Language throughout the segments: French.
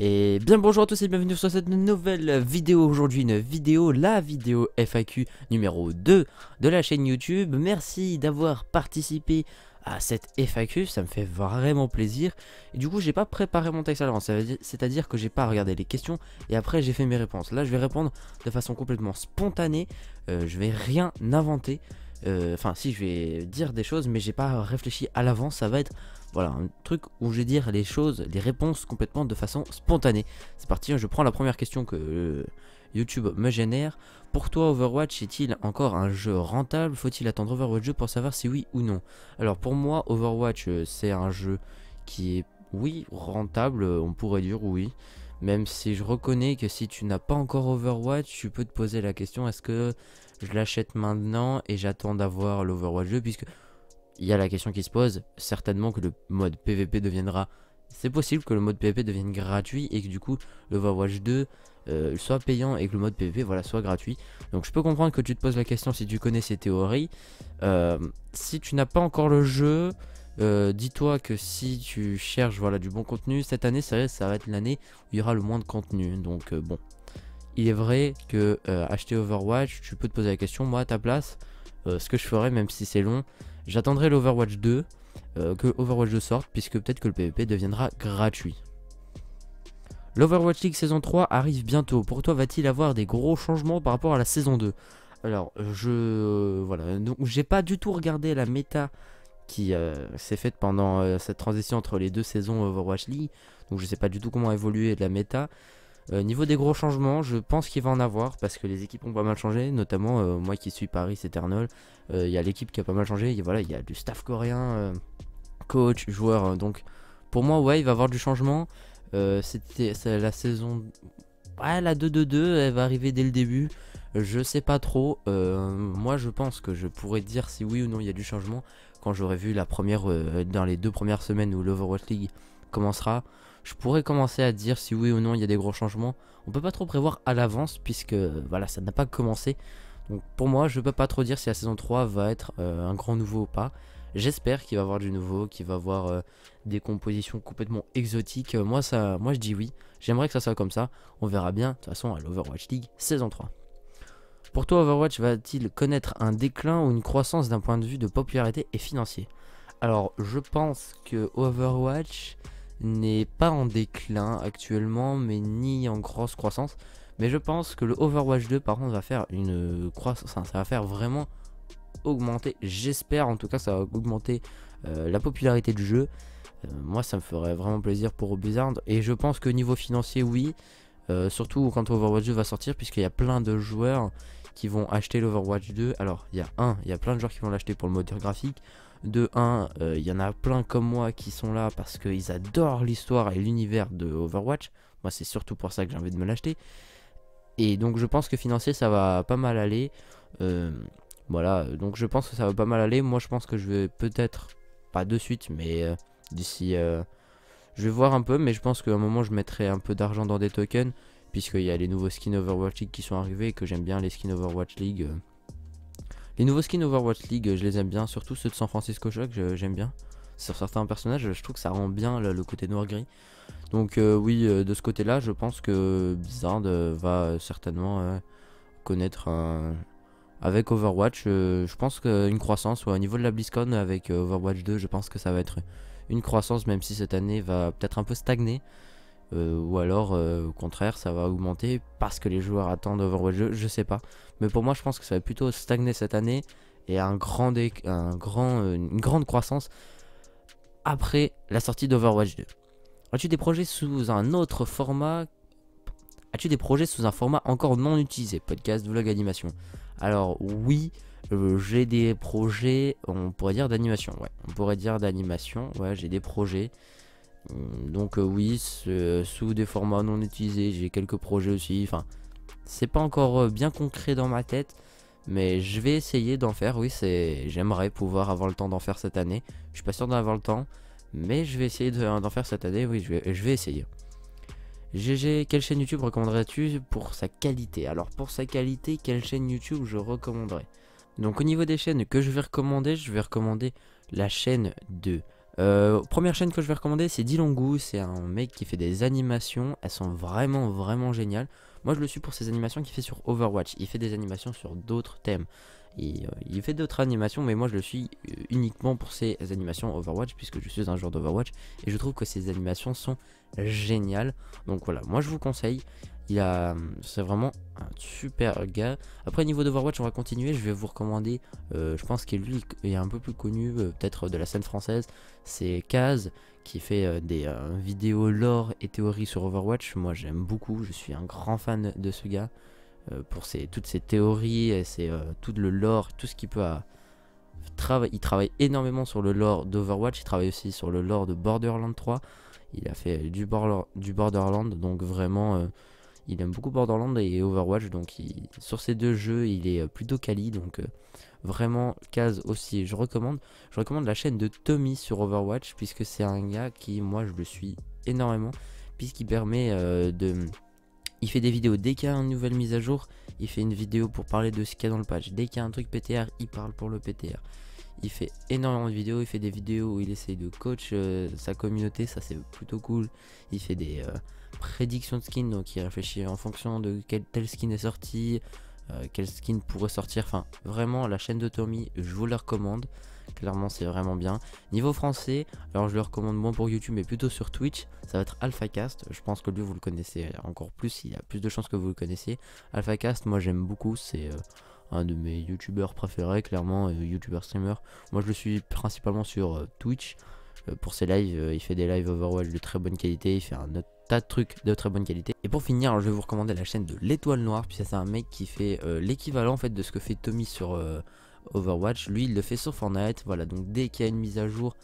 Et bien bonjour à tous et bienvenue sur cette nouvelle vidéo aujourd'hui, la vidéo FAQ numéro 2 de la chaîne YouTube. Merci d'avoir participé à cette FAQ, ça me fait vraiment plaisir. Et du coup j'ai pas préparé mon texte à l'avance, c'est-à-dire que j'ai pas regardé les questions et après j'ai fait mes réponses. Là je vais répondre de façon complètement spontanée, je vais rien inventer. Enfin si, je vais dire des choses mais j'ai pas réfléchi à l'avance, ça va être voilà, un truc où je vais dire les choses, les réponses complètement de façon spontanée. C'est parti, je prends la première question que YouTube me génère. Pour toi, Overwatch est-il encore un jeu rentable? Faut-il attendre Overwatch 2 pour savoir si oui ou non? Alors pour moi, Overwatch c'est un jeu qui est, oui, rentable, on pourrait dire oui. Même si je reconnais que si tu n'as pas encore Overwatch, tu peux te poser la question, est-ce que je l'achète maintenant et j'attends d'avoir l'Overwatch 2, puisque il y a la question qui se pose, certainement que le mode PVP deviendra... C'est possible que le mode PVP devienne gratuit et que du coup l'Overwatch 2 soit payant et que le mode PVP voilà, soit gratuit. Donc je peux comprendre que tu te poses la question si tu connais ces théories. Si tu n'as pas encore le jeu, dis-toi que si tu cherches voilà, du bon contenu, cette année ça va être l'année où il y aura le moins de contenu. Donc bon, il est vrai que acheter Overwatch, tu peux te poser la question, moi à ta place, ce que je ferais même si c'est long, j'attendrai l'Overwatch 2, que Overwatch 2 sorte, puisque peut-être que le PvP deviendra gratuit. L'Overwatch League saison 3 arrive bientôt. Pour toi, va-t-il avoir des gros changements par rapport à la saison 2? Alors, voilà, donc j'ai pas du tout regardé la méta qui s'est faite pendant cette transition entre les deux saisons Overwatch League. Donc je sais pas du tout comment évoluer la méta. Niveau des gros changements, je pense qu'il va en avoir parce que les équipes ont pas mal changé, notamment moi qui suis Paris Eternal, il y a l'équipe qui a pas mal changé, voilà, il y a du staff coréen, coach, joueur, donc pour moi ouais il va y avoir du changement. C'est la saison, ouais, la 2-2-2 elle va arriver dès le début, je sais pas trop. Moi je pense que je pourrais dire si oui ou non il y a du changement quand j'aurai vu la première, dans les 2 premières semaines où l'Overwatch League commencera. Je pourrais commencer à dire si oui ou non il y a des gros changements. On peut pas trop prévoir à l'avance puisque voilà, ça n'a pas commencé. Donc pour moi je peux pas trop dire si la saison 3 va être un grand nouveau ou pas. J'espère qu'il va y avoir du nouveau, qu'il va y avoir des compositions complètement exotiques. Moi je dis oui, j'aimerais que ça soit comme ça. On verra bien de toute façon à l'Overwatch League saison 3. Pour toi, Overwatch va-t-il connaître un déclin ou une croissance d'un point de vue de popularité et financier? Alors je pense que Overwatch n'est pas en déclin actuellement, mais ni en grosse croissance. Mais je pense que le Overwatch 2 par contre va faire une croissance, ça va faire vraiment augmenter, j'espère en tout cas ça va augmenter la popularité du jeu. Moi ça me ferait vraiment plaisir pour Blizzard et je pense que niveau financier oui, surtout quand Overwatch 2 va sortir, puisqu'il y a plein de joueurs qui vont acheter l'Overwatch 2. Alors il y a plein de joueurs qui vont l'acheter pour le moteur graphique. De 1, il y en a plein comme moi qui sont là parce qu'ils adorent l'histoire et l'univers de Overwatch. Moi c'est surtout pour ça que j'ai envie de me l'acheter. Et donc je pense que financier ça va pas mal aller. Voilà, donc je pense que ça va pas mal aller. Moi je pense que je vais peut-être, pas de suite, mais d'ici... je vais voir un peu, mais je pense qu'à un moment je mettrai un peu d'argent dans des tokens, puisqu'il y a les nouveaux skins Overwatch League qui sont arrivés et que j'aime bien les skins Overwatch League. Les nouveaux skins Overwatch League, je les aime bien, surtout ceux de San Francisco Shock, j'aime bien. Sur certains personnages, je trouve que ça rend bien le côté noir-gris. Donc oui, de ce côté-là, je pense que Blizzard va certainement connaître un... Avec Overwatch, je pense qu'une croissance, au niveau de la BlizzCon avec Overwatch 2, je pense que ça va être une croissance, même si cette année va peut-être un peu stagner. Ou alors au contraire ça va augmenter parce que les joueurs attendent Overwatch 2, je sais pas. Mais pour moi je pense que ça va plutôt stagner cette année et une grande croissance après la sortie d'Overwatch 2. As-tu des projets sous un autre format? As-tu des projets sous un format encore non utilisé? Podcast, vlog, animation. Alors oui, j'ai des projets, on pourrait dire d'animation, ouais. On pourrait dire d'animation, ouais, j'ai des projets. Donc oui, sous des formats non utilisés, j'ai quelques projets aussi. Enfin, c'est pas encore bien concret dans ma tête, mais je vais essayer d'en faire. Oui, j'aimerais pouvoir avoir le temps d'en faire cette année. Je suis pas sûr d'en avoir le temps, mais je vais essayer d'en faire cette année. Oui, je vais essayer. GG, quelle chaîne YouTube recommanderais-tu pour sa qualité? Alors pour sa qualité, quelle chaîne YouTube je recommanderais? Donc au niveau des chaînes que je vais recommander la chaîne de Première chaîne que je vais recommander, c'est Dilongu. C'est un mec qui fait des animations. Elles sont vraiment, vraiment géniales. Moi, je le suis pour ses animations qu'il fait sur Overwatch. Il fait des animations sur d'autres thèmes. Il fait d'autres animations, mais moi, je le suis uniquement pour ses animations Overwatch, puisque je suis un joueur d'Overwatch. Et je trouve que ses animations sont géniales. Donc voilà, moi, je vous conseille. C'est vraiment un super gars. Après, niveau d'Overwatch, on va continuer. Je vais vous recommander, je pense qu'il lui est un peu plus connu, peut-être de la scène française. C'est Kaz qui fait des vidéos lore et théories sur Overwatch. Moi, j'aime beaucoup. Je suis un grand fan de ce gars pour toutes ses théories et tout le lore, tout ce qu'il peut. Il travaille énormément sur le lore d'Overwatch. Il travaille aussi sur le lore de Borderlands 3. Il a fait du Borderlands, donc vraiment. Il aime beaucoup Borderlands et Overwatch, donc sur ces deux jeux, il est plutôt quali. Donc vraiment, Kaz aussi, je recommande. Je recommande la chaîne de Tommy sur Overwatch, puisque c'est un gars qui, moi, je le suis énormément, puisqu'il permet il fait des vidéos dès qu'il y a une nouvelle mise à jour. Il fait une vidéo pour parler de ce qu'il y a dans le patch. Dès qu'il y a un truc PTR, il parle pour le PTR. Il fait énormément de vidéos, il fait des vidéos où il essaye de coach sa communauté, ça c'est plutôt cool. Il fait des prédictions de skins, donc il réfléchit en fonction de tel skin est sorti, quel skin pourrait sortir. Enfin, vraiment, la chaîne de Tommy, je vous la recommande. Clairement, c'est vraiment bien. Niveau français, alors je le recommande moins pour YouTube, mais plutôt sur Twitch. Ça va être AlphaCast. Je pense que lui, vous le connaissez encore plus. Il y a plus de chances que vous le connaissiez. AlphaCast, moi j'aime beaucoup. C'est un de mes youtubeurs préférés, clairement, youtubeur streamer. Moi je le suis principalement sur Twitch pour ses lives. Il fait des lives Overwatch de très bonne qualité, il fait un autre tas de trucs de très bonne qualité. Et pour finir, je vais vous recommander la chaîne de l'Étoile Noire, puisque c'est un mec qui fait l'équivalent en fait de ce que fait Tommy sur Overwatch. Lui il le fait sur Fortnite. Voilà, donc dès qu'il y a une mise à jour,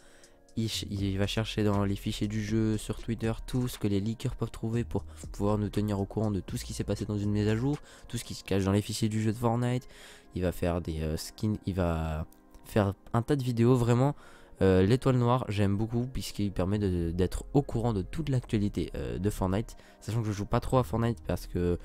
il va chercher dans les fichiers du jeu, sur Twitter, tout ce que les leakers peuvent trouver pour pouvoir nous tenir au courant de tout ce qui s'est passé dans une mise à jour, tout ce qui se cache dans les fichiers du jeu de Fortnite. Il va faire des skins, il va faire un tas de vidéos. Vraiment, l'étoile noire, j'aime beaucoup puisqu'il permet d'être au courant de toute l'actualité de Fortnite. Sachant que je joue pas trop à Fortnite parce que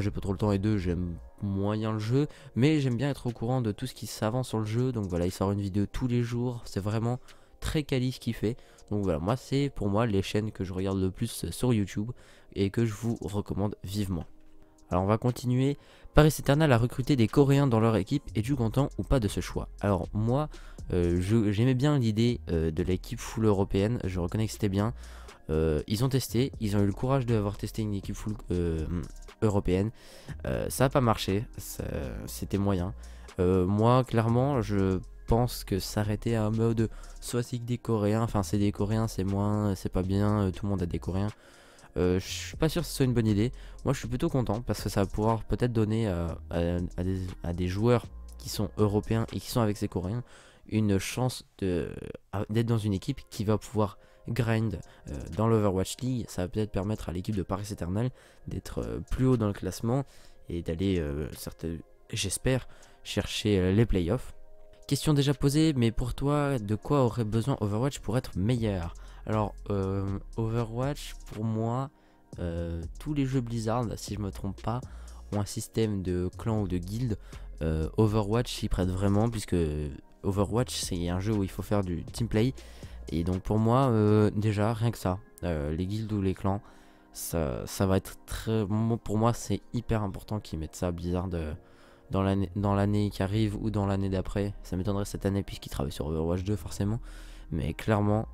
j'ai pas trop le temps, et deux, j'aime moyen le jeu, mais j'aime bien être au courant de tout ce qui s'avance sur le jeu. Donc voilà, il sort une vidéo tous les jours, c'est vraiment très quali ce qu'il fait. Donc voilà, moi c'est pour moi les chaînes que je regarde le plus sur YouTube et que je vous recommande vivement. Alors on va continuer. Paris Eternal a recruté des Coréens dans leur équipe. Es-tu content ou pas de ce choix? Alors moi j'aimais bien l'idée de l'équipe full européenne. Je reconnais que c'était bien. Ils ont testé, ils ont eu le courage d'avoir testé une équipe full européenne. Ça n'a pas marché, c'était moyen. Moi clairement je pense que s'arrêter à un mode soit c'est que des Coréens, enfin c'est des Coréens, c'est moins, c'est pas bien, tout le monde a des Coréens. Je suis pas sûr que ce soit une bonne idée. Moi je suis plutôt content parce que ça va pouvoir peut-être donner à des joueurs qui sont européens et qui sont avec ces Coréens une chance d'être dans une équipe qui va pouvoir grind dans l'Overwatch League. Ça va peut-être permettre à l'équipe de Paris Eternal d'être plus haut dans le classement et d'aller, j'espère, chercher les playoffs. Question déjà posée, mais pour toi, de quoi aurait besoin Overwatch pour être meilleur? Alors, Overwatch, pour moi, tous les jeux Blizzard, si je me trompe pas, ont un système de clan ou de guilde. Overwatch s'y prête vraiment, puisque Overwatch, c'est un jeu où il faut faire du team play. Et donc pour moi, déjà, rien que ça, les guildes ou les clans, ça va être très... Pour moi, c'est hyper important qu'ils mettent ça, Blizzard, dans l'année qui arrive ou dans l'année d'après. Ça m'étonnerait cette année puisqu'ils travaillent sur Overwatch 2 forcément. Mais clairement,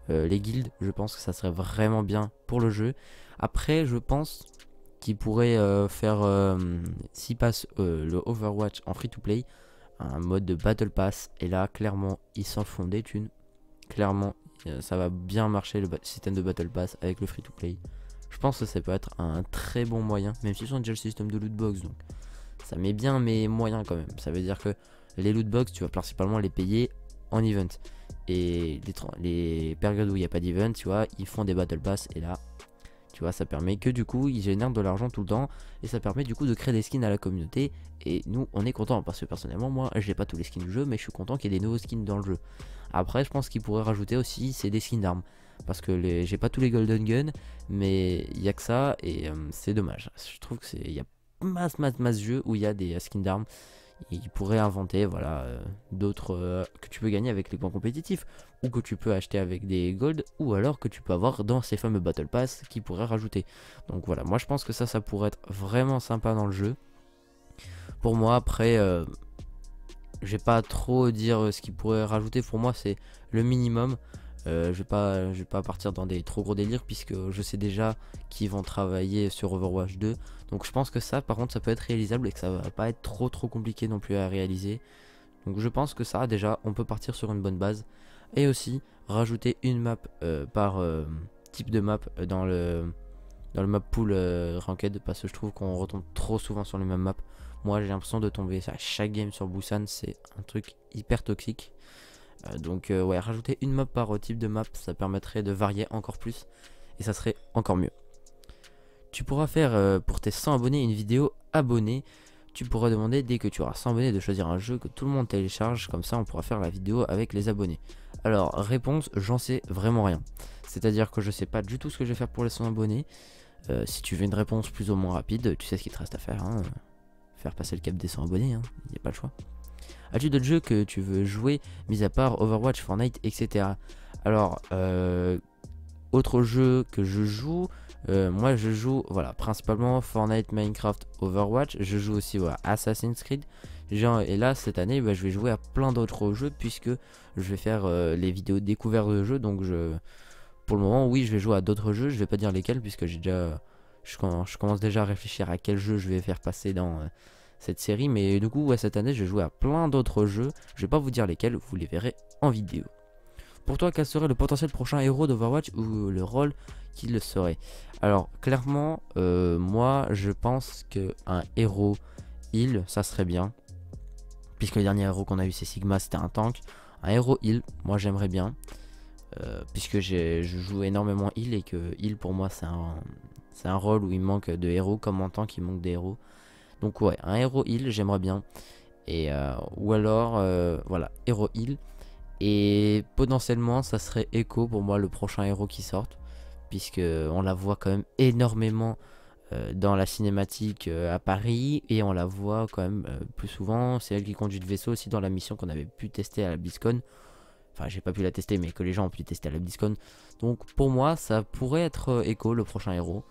les guildes, je pense que ça serait vraiment bien pour le jeu. Après, je pense qu'ils pourraient faire, s'ils passent le Overwatch en free-to-play, un mode de Battle Pass. Et là, clairement, ils s'en font des thunes. Clairement, ça va bien marcher le système de Battle Pass avec le free-to-play. Je pense que ça peut être un très bon moyen, même si ils ont déjà le système de lootbox. Donc ça met bien, mais moyen quand même. Ça veut dire que les lootbox, tu vas principalement les payer en event. Et les périodes où il n'y a pas d'event, tu vois, ils font des Battle Pass. Et là, tu vois, ça permet que du coup, ils génèrent de l'argent tout le temps. Et ça permet du coup de créer des skins à la communauté. Et nous, on est content parce que personnellement, moi, j'ai pas tous les skins du jeu, mais je suis content qu'il y ait des nouveaux skins dans le jeu. Après, je pense qu'ils pourraient rajouter aussi, c'est des skins d'armes. Parce que j'ai pas tous les Golden Gun, mais il y a que ça. Et c'est dommage. Je trouve que il y a masse jeux où il y a des skins d'armes. il pourrait inventer voilà d'autres que tu peux gagner avec les points compétitifs ou que tu peux acheter avec des gold ou alors que tu peux avoir dans ces fameux battle pass qui pourraient rajouter. Donc voilà, moi je pense que ça pourrait être vraiment sympa dans le jeu. Pour moi après je vais pas trop dire ce qu'ils pourraient rajouter, pour moi c'est le minimum. Je vais pas partir dans des trop gros délires puisque je sais déjà qu'ils vont travailler sur Overwatch 2. Donc je pense que ça par contre ça peut être réalisable et que ça va pas être trop compliqué non plus à réaliser. Donc je pense que ça déjà on peut partir sur une bonne base. Et aussi rajouter une map par type de map dans le map pool ranked, parce que je trouve qu'on retombe trop souvent sur les mêmes maps. Moi j'ai l'impression de tomber à chaque game sur Busan, c'est un truc hyper toxique. Donc ouais, rajouter une map par type de map, ça permettrait de varier encore plus et ça serait encore mieux. Tu pourras faire pour tes 100 abonnés une vidéo abonnée. Tu pourras demander dès que tu auras 100 abonnés de choisir un jeu que tout le monde télécharge, comme ça on pourra faire la vidéo avec les abonnés. Alors réponse, j'en sais vraiment rien. C'est-à-dire que je sais pas du tout ce que je vais faire pour les 100 abonnés. Si tu veux une réponse plus ou moins rapide, tu sais ce qu'il te reste à faire, hein. Faire passer le cap des 100 abonnés, hein. Il n'y a pas le choix. As-tu d'autres jeux que tu veux jouer, mis à part Overwatch, Fortnite, etc. Alors, autre jeu que je joue, moi je joue, voilà, principalement Fortnite, Minecraft, Overwatch. Je joue aussi voilà, Assassin's Creed. Et là, cette année, je vais jouer à plein d'autres jeux puisque je vais faire les vidéos découvertes de jeux. Donc, pour le moment, oui, je vais jouer à d'autres jeux. Je vais pas dire lesquels puisque je commence déjà à réfléchir à quel jeu je vais faire passer dans cette série. Mais du coup, ouais, cette année, je vais jouer à plein d'autres jeux. Je vais pas vous dire lesquels, vous les verrez en vidéo. Pour toi, quel serait le potentiel prochain héros d'Overwatch ou le rôle qu'il serait? Alors, clairement, moi, je pense qu'un héros heal, ça serait bien. Puisque le dernier héros qu'on a eu, c'est Sigma, c'était un tank. Un héros heal, moi, j'aimerais bien. Puisque je joue énormément heal et que heal, pour moi, c'est un rôle où il manque de héros, comme en tank, il manque des héros. Donc, ouais, un héros heal, j'aimerais bien. Et, ou alors, voilà, héros heal. Et potentiellement ça serait Echo pour moi le prochain héros qui sorte, puisque on la voit quand même énormément dans la cinématique à Paris, et on la voit quand même plus souvent. C'est elle qui conduit le vaisseau aussi dans la mission qu'on avait pu tester à la BlizzCon. Enfin j'ai pas pu la tester mais que les gens ont pu tester à la BlizzCon. Donc pour moi ça pourrait être Echo le prochain héros,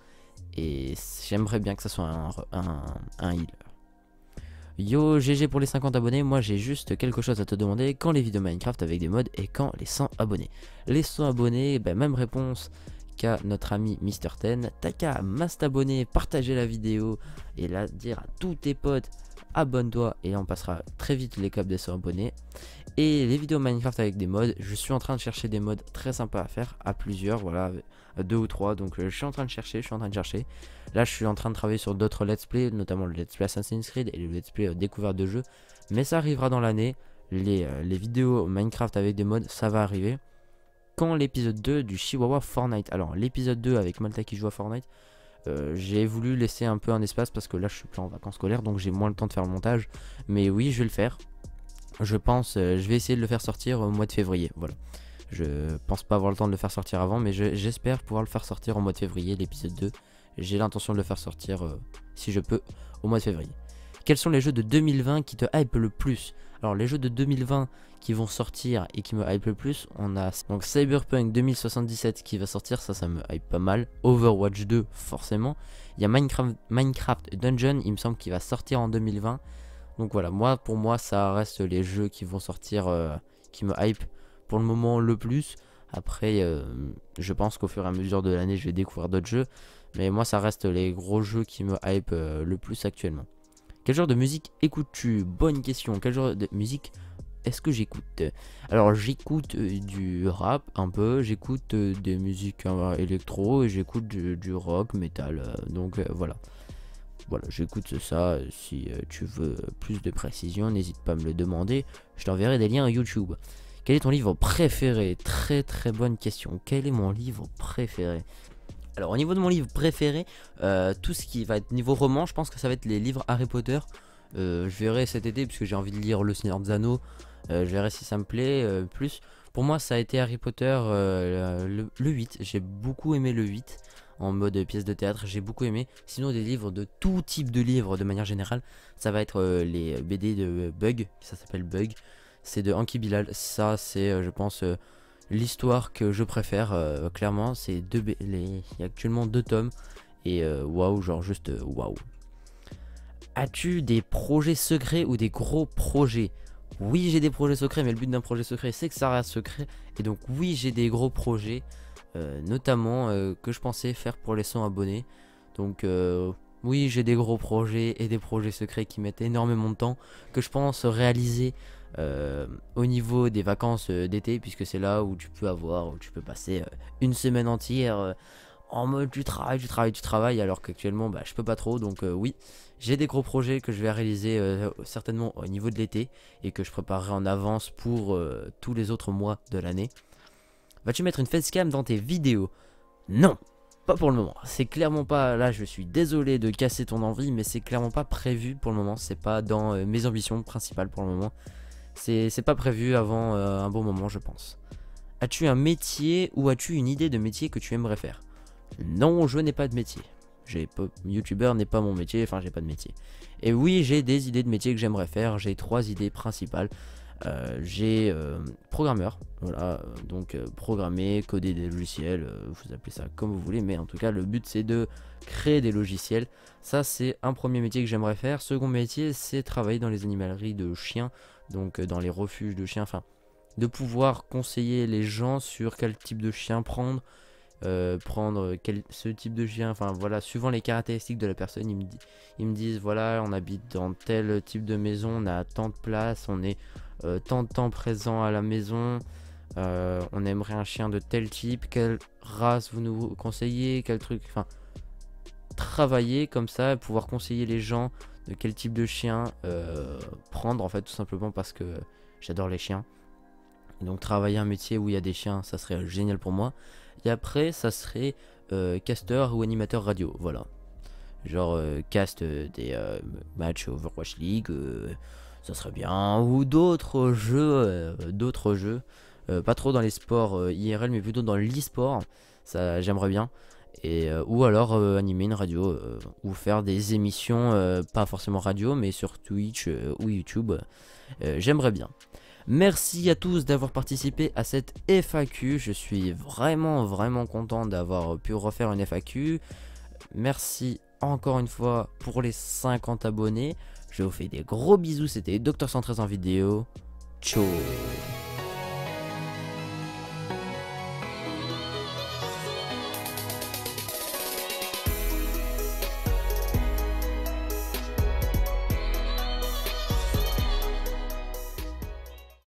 et j'aimerais bien que ça soit un healer. Yo GG pour les 50 abonnés, moi j'ai juste quelque chose à te demander, quand les vidéos Minecraft avec des mods et quand les 100 abonnés. Les 100 abonnés, même réponse qu'à notre ami Mr10, t'as qu'à t'abonner, partager la vidéo et là dire à tous tes potes abonne-toi, et on passera très vite les caps des 100 abonnés. Et les vidéos Minecraft avec des mods, je suis en train de chercher des mods très sympas à faire, à plusieurs, voilà, à 2 ou 3, donc je suis en train de chercher, Là je suis en train de travailler sur d'autres let's play, notamment le let's play Assassin's Creed et le let's play découverte de jeux, mais ça arrivera dans l'année. Les vidéos Minecraft avec des mods, ça va arriver quand l'épisode 2 du Chihuahua Fortnite. Alors l'épisode 2 avec Malta qui joue à Fortnite, j'ai voulu laisser un peu un espace parce que là je suis plus en vacances scolaires, donc j'ai moins le temps de faire le montage, mais oui je vais le faire. Je pense, je vais essayer de le faire sortir au mois de février, voilà. Je pense pas avoir le temps de le faire sortir avant, mais j'espère pouvoir le faire sortir au mois de février, l'épisode 2. J'ai l'intention de le faire sortir, si je peux, au mois de février. Quels sont les jeux de 2020 qui te hype le plus? Alors les jeux de 2020 qui vont sortir et qui me hype le plus, on a donc Cyberpunk 2077 qui va sortir, ça me hype pas mal. Overwatch 2 forcément. Il y a Minecraft Dungeon, il me semble qu'il va sortir en 2020. Donc voilà, pour moi ça reste les jeux qui vont sortir, qui me hype pour le moment le plus. Après je pense qu'au fur et à mesure de l'année je vais découvrir d'autres jeux, mais moi ça reste les gros jeux qui me hype le plus actuellement. Quel genre de musique écoutes-tu? Bonne question. Quel genre de musique est-ce que j'écoute? Alors j'écoute du rap un peu, j'écoute des musiques électro, et j'écoute du rock, metal, donc voilà. Voilà, j'écoute ça. Si tu veux plus de précision, n'hésite pas à me le demander. Je t'enverrai des liens YouTube. Quel est ton livre préféré? Très très bonne question. Quel est mon livre préféré? Alors au niveau de mon livre préféré, tout ce qui va être niveau roman, je pense que ça va être les livres Harry Potter. Je verrai cet été puisque j'ai envie de lire Le Seigneur des Anneaux. Je verrai si ça me plaît plus. Pour moi ça a été Harry Potter le 8. J'ai beaucoup aimé le 8. en mode pièce de théâtre, j'ai beaucoup aimé. Sinon des livres de tout type de livres de manière générale, ça va être les BD de Bug, ça s'appelle Bug, c'est de Anki Bilal, ça c'est je pense l'histoire que je préfère, clairement, c'est il y a actuellement 2 tomes, et waouh, genre juste waouh. As-tu des projets secrets ou des gros projets? Oui, j'ai des projets secrets, mais le but d'un projet secret, c'est que ça reste secret. Et donc oui, j'ai des gros projets, notamment que je pensais faire pour les 100 abonnés. Donc oui, j'ai des gros projets et des projets secrets qui mettent énormément de temps, que je pense réaliser au niveau des vacances d'été, puisque c'est là où tu peux passer une semaine entière en mode tu travailles, alors qu'actuellement bah, je peux pas trop. Donc oui, j'ai des gros projets que je vais réaliser certainement au niveau de l'été, et que je préparerai en avance pour tous les autres mois de l'année. Vas-tu mettre une facecam dans tes vidéos? Non, pas pour le moment. C'est clairement pas, là je suis désolé de casser ton envie, mais c'est clairement pas prévu pour le moment. C'est pas dans mes ambitions principales pour le moment. C'est pas prévu avant un bon moment, je pense. As-tu un métier ou as-tu une idée de métier que tu aimerais faire? Non, je n'ai pas de métier. YouTubeur n'est pas mon métier, enfin j'ai pas de métier. Et oui, j'ai des idées de métier que j'aimerais faire. J'ai 3 idées principales. J'ai programmeur, voilà, donc programmer, coder des logiciels, vous appelez ça comme vous voulez, mais en tout cas le but c'est de créer des logiciels. Ça c'est un premier métier que j'aimerais faire. Second métier, c'est travailler dans les animaleries de chiens, donc dans les refuges de chiens, enfin de pouvoir conseiller les gens sur quel type de chien prendre, ce type de chien, enfin voilà, suivant les caractéristiques de la personne. Ils me disent voilà, on habite dans tel type de maison, on a tant de place, on est tant de temps présent à la maison, on aimerait un chien de tel type, quelle race vous nous conseillez, quel truc, enfin travailler comme ça, pouvoir conseiller les gens de quel type de chien prendre, en fait, tout simplement parce que j'adore les chiens. Et donc travailler un métier où il y a des chiens, ça serait génial pour moi. Et après, ça serait casteur ou animateur radio, voilà. Genre cast des matchs Overwatch League, ça serait bien. Ou d'autres jeux, pas trop dans les sports IRL, mais plutôt dans l'e-sport. Ça, j'aimerais bien. Et, ou alors animer une radio, ou faire des émissions, pas forcément radio, mais sur Twitch ou YouTube. J'aimerais bien. Merci à tous d'avoir participé à cette FAQ. Je suis vraiment content d'avoir pu refaire une FAQ. Merci encore une fois pour les 50 abonnés. Je vous fais des gros bisous. C'était Dr 113 en vidéo. Ciao.